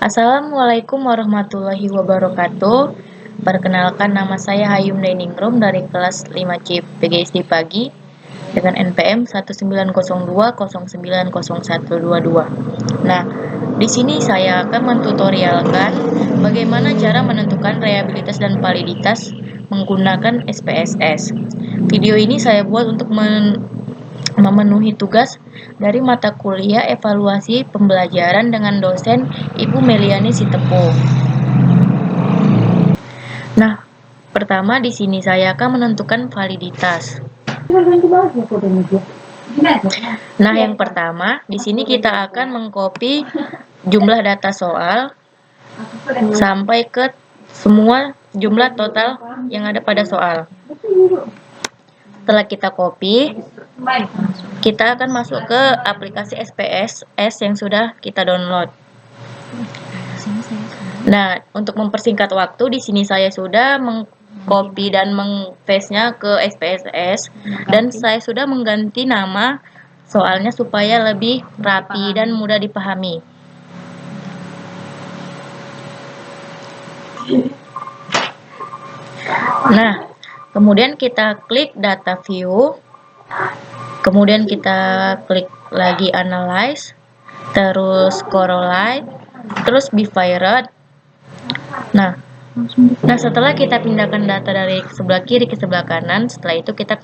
Assalamualaikum warahmatullahi wabarakatuh. Perkenalkan, nama saya Hayum Dainingrum dari kelas 5C PGSD Pagi dengan NPM 1902090122. Nah, di sini saya akan mentutorialkan bagaimana cara menentukan reliabilitas dan validitas menggunakan SPSS. Video ini saya buat untuk memenuhi tugas dari mata kuliah evaluasi pembelajaran dengan dosen Ibu Meliani Sitepu. Nah, pertama di sini saya akan menentukan validitas. Nah, yang pertama di sini kita akan mengcopy jumlah data soal sampai ke semua jumlah total yang ada pada soal. Setelah kita copy, kita akan masuk ke aplikasi SPSS yang sudah kita download. Nah, untuk mempersingkat waktu, di sini saya sudah mengcopy dan meng-paste-nya ke SPSS dan saya sudah mengganti nama soalnya supaya lebih rapi dan mudah dipahami. Nah, kemudian kita klik data view, kemudian kita klik lagi analyze, terus correlate, terus bivariate. Nah, setelah kita pindahkan data dari sebelah kiri ke sebelah kanan, setelah itu kita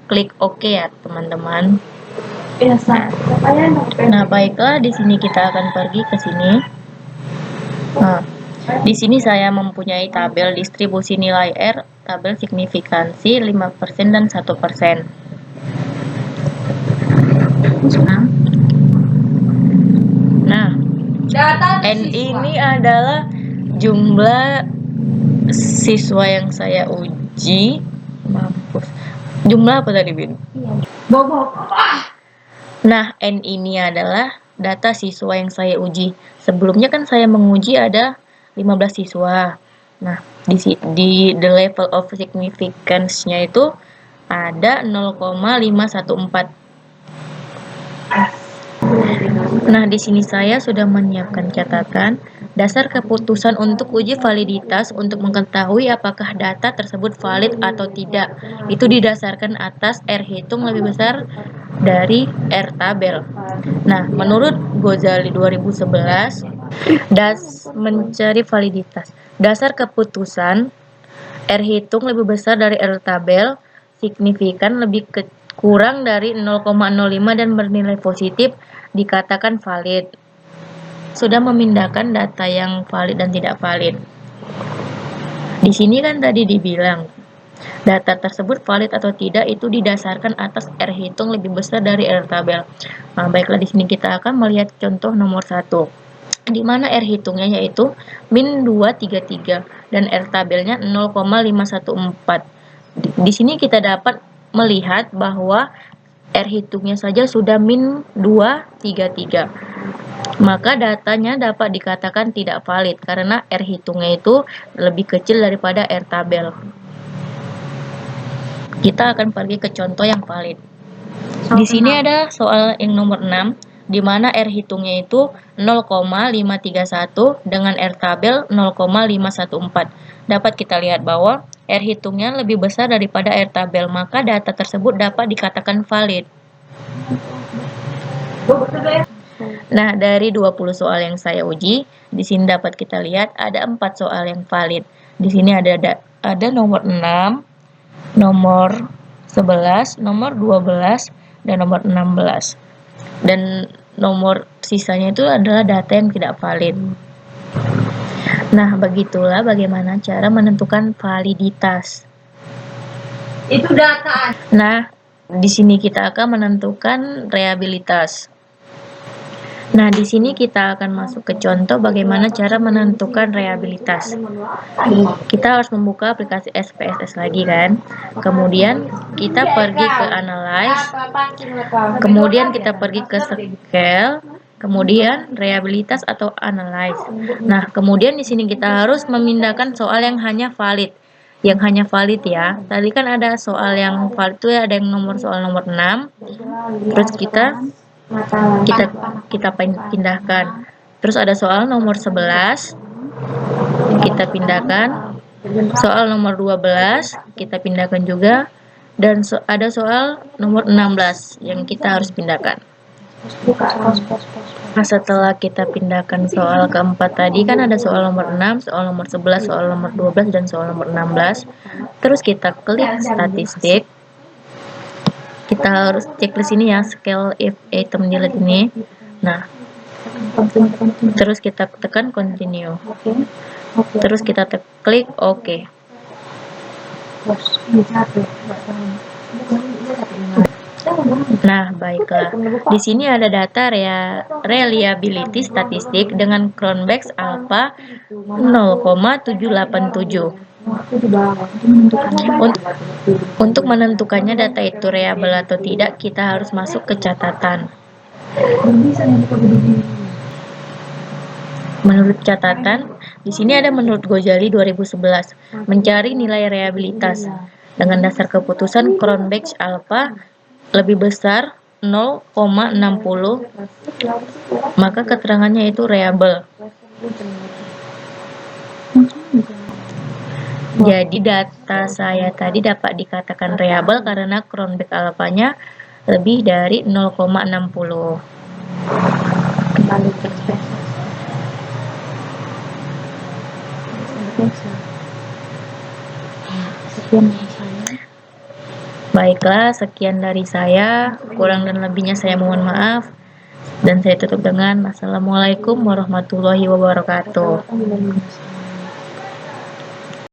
klik OK ya, teman-teman. Nah, baiklah, di sini kita akan pergi ke sini. Nah, di sini saya mempunyai tabel distribusi nilai R, tabel signifikansi 5% dan 1%. Nah, N ini adalah jumlah siswa yang saya uji. Mampus. Jumlah apa tadi, Bin? Nah, N ini adalah data siswa yang saya uji. Sebelumnya kan saya menguji ada 15 siswa. Nah, di the level of significance-nya itu ada 0,514. Nah, di sini saya sudah menyiapkan catatan dasar keputusan untuk uji validitas untuk mengetahui apakah data tersebut valid atau tidak. Itu didasarkan atas R hitung lebih besar dari R tabel. Nah, menurut Ghazali 2011, mencari validitas. Dasar keputusan R hitung lebih besar dari R tabel, signifikan lebih kurang dari 0,05 dan bernilai positif dikatakan valid. Sudah memindahkan data yang valid dan tidak valid. Di sini kan tadi dibilang data tersebut valid atau tidak itu didasarkan atas R hitung lebih besar dari R tabel. Nah, baiklah, di sini kita akan melihat contoh nomor 1. Di mana R hitungnya yaitu min 233 dan R tabelnya 0,514. Di sini kita dapat melihat bahwa R hitungnya saja sudah min 233. Maka datanya dapat dikatakan tidak valid karena R hitungnya itu lebih kecil daripada R tabel. Kita akan pergi ke contoh yang valid. Di sini ada soal yang nomor 6, di mana R hitungnya itu 0,531 dengan R tabel 0,514. Dapat kita lihat bahwa R hitungnya lebih besar daripada R tabel, maka data tersebut dapat dikatakan valid. Nah, dari 20 soal yang saya uji, di sini dapat kita lihat ada 4 soal yang valid. Di sini ada nomor 6, nomor 11, nomor 12, dan nomor 16. Dan nomor sisanya itu adalah data yang tidak valid. Nah, begitulah bagaimana cara menentukan validitas. Itu data. Nah, di sini kita akan menentukan reliabilitas. Nah, di sini kita akan masuk ke contoh bagaimana cara menentukan reliabilitas. Kita harus membuka aplikasi SPSS lagi kan. Kemudian kita pergi ke analyze. Kemudian kita pergi ke scale. Kemudian reliabilitas atau analyze. Nah, kemudian di sini kita harus memindahkan soal yang hanya valid. Yang hanya valid ya. Tadi kan ada soal yang valid itu ya, ada yang soal nomor 6. Terus kita pindahkan. Terus ada soal nomor 11, kita pindahkan. Soal nomor 12, kita pindahkan juga. Dan ada soal nomor 16 yang kita harus pindahkan. Nah, setelah kita pindahkan soal keempat tadi, kan ada soal nomor 6, soal nomor 11, soal nomor 12, dan soal nomor 16. Terus kita klik statistik. Kita harus cek di sini ya, scale if item delete ini. Nah, terus kita tekan continue. Terus kita klik OK. Nah, baiklah. Di sini ada data reliability statistik dengan Cronbach's alpha 0,787. Untuk menentukannya data itu reliable atau tidak, kita harus masuk ke catatan. Menurut catatan, di sini ada menurut Ghazali 2011, mencari nilai reliabilitas dengan dasar keputusan Cronbach's alpha lebih besar 0,60, maka keterangannya itu reliable. Jadi data saya tadi dapat dikatakan reliable karena Cronbach alpha-nya lebih dari 0,60. Kembali ke sekian dari saya. Baiklah, sekian dari saya. Kurang dan lebihnya saya mohon maaf. Dan saya tutup dengan Assalamualaikum warahmatullahi wabarakatuh.